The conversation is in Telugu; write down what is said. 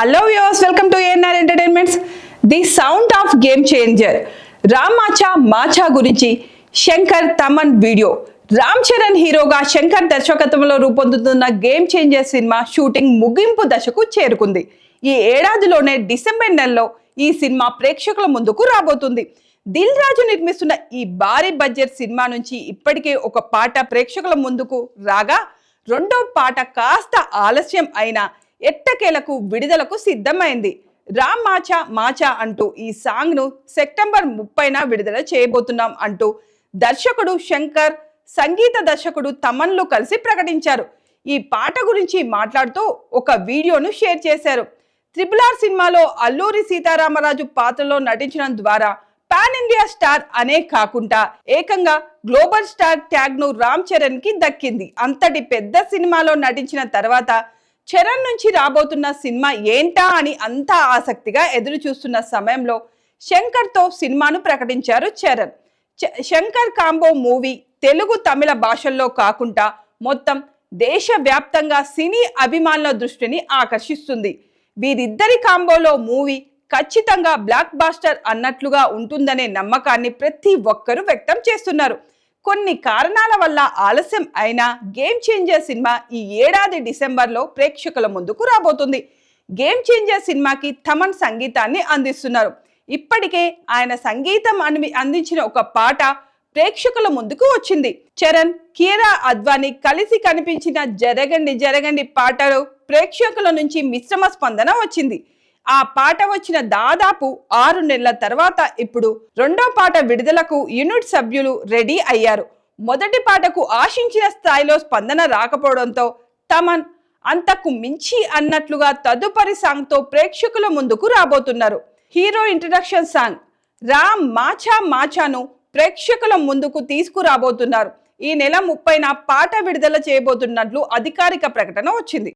Hello viewers, welcome to ANR entertainments. The sound of game changer Ram matcha గురించి శంకర్ తమన్ వీడియో. రామ్ చరణ్ హీరోగా శంకర్ దర్శకత్వంలో రూపొందుతున్న గేమ్ చేంజర్ సినిమా షూటింగ్ ముగింపు దశకు చేరుకుంది. ఈ ఏడాదిలోనే డిసెంబర్ నెలలో ఈ సినిమా ప్రేక్షకుల ముందుకు రాబోతుంది. దిల్ రాజు నిర్మిస్తున్న ఈ భారీ బడ్జెట్ సినిమా నుంచి ఇప్పటికే ఒక పాట ప్రేక్షకుల ముందుకు రాగా, రెండో పాట కాస్త ఆలస్యం అయినా ఎట్టకేలకు విడుదలకు సిద్ధమైంది. రామ్ మాచా అంటూ ఈ సాంగ్ ను సెప్టెంబర్ 30న విడుదల చేయబోతున్నాం అంటూ దర్శకుడు శంకర్, సంగీత దర్శకుడు తమన్లు కలిసి ప్రకటించారు. ఈ పాట గురించి మాట్లాడుతూ ఒక వీడియోను షేర్ చేశారు. RRR సినిమాలో అల్లూరి సీతారామరాజు పాత్రలో నటించడం ద్వారా పాన్ ఇండియా స్టార్ అనే కాకుండా ఏకంగా గ్లోబల్ స్టార్ ట్యాగ్ ను రామ్ చరణ్ కి దక్కింది. అంతటి పెద్ద సినిమాలో నటించిన తర్వాత చరణ్ నుంచి రాబోతున్న సినిమా ఏంటా అని అంతా ఆసక్తిగా ఎదురు చూస్తున్న సమయంలో శంకర్ తో సినిమాను ప్రకటించారు చరణ్. శంకర్ కాంబో మూవీ తెలుగు, తమిళ భాషల్లో కాకుండా మొత్తం దేశవ్యాప్తంగా సినీ అభిమానుల దృష్టిని ఆకర్షిస్తుంది. వీరిద్దరి కాంబోలో మూవీ ఖచ్చితంగా బ్లాక్ బాస్టర్ అన్నట్లుగా ఉంటుందనే నమ్మకాన్ని ప్రతి ఒక్కరూ వ్యక్తం చేస్తున్నారు. కొన్ని కారణాల వల్ల ఆలస్యం అయినా గేమ్ చేంజర్ సినిమా ఈ ఏడాది డిసెంబర్లో ప్రేక్షకుల ముందుకు రాబోతుంది. గేమ్ చేంజర్ సినిమాకి తమన్ సంగీతాన్ని అందిస్తున్నారు. ఇప్పటికే ఆయన సంగీతం అందించిన ఒక పాట ప్రేక్షకుల ముందుకు వచ్చింది. చరణ్, కీరా అద్వానీ కలిసి కనిపించిన జరగండి పాటలో ప్రేక్షకుల నుంచి మిశ్రమ స్పందన వచ్చింది. ఆ పాట వచ్చిన దాదాపు 6 నెలల తర్వాత ఇప్పుడు రెండో పాట విడుదలకు యూనిట్ సభ్యులు రెడీ అయ్యారు. మొదటి పాటకు ఆశించిన స్థాయిలో స్పందన రాకపోవడంతో తమన్ అంతకు మించి అన్నట్లుగా తదుపరి సాంగ్ తో ప్రేక్షకుల ముందుకు రాబోతున్నారు. హీరో ఇంట్రడక్షన్ సాంగ్ రామ్ మాచాను ప్రేక్షకుల ముందుకు తీసుకురాబోతున్నారు. ఈ నెల 30న పాట విడుదల చేయబోతున్నట్లు అధికారిక ప్రకటన వచ్చింది.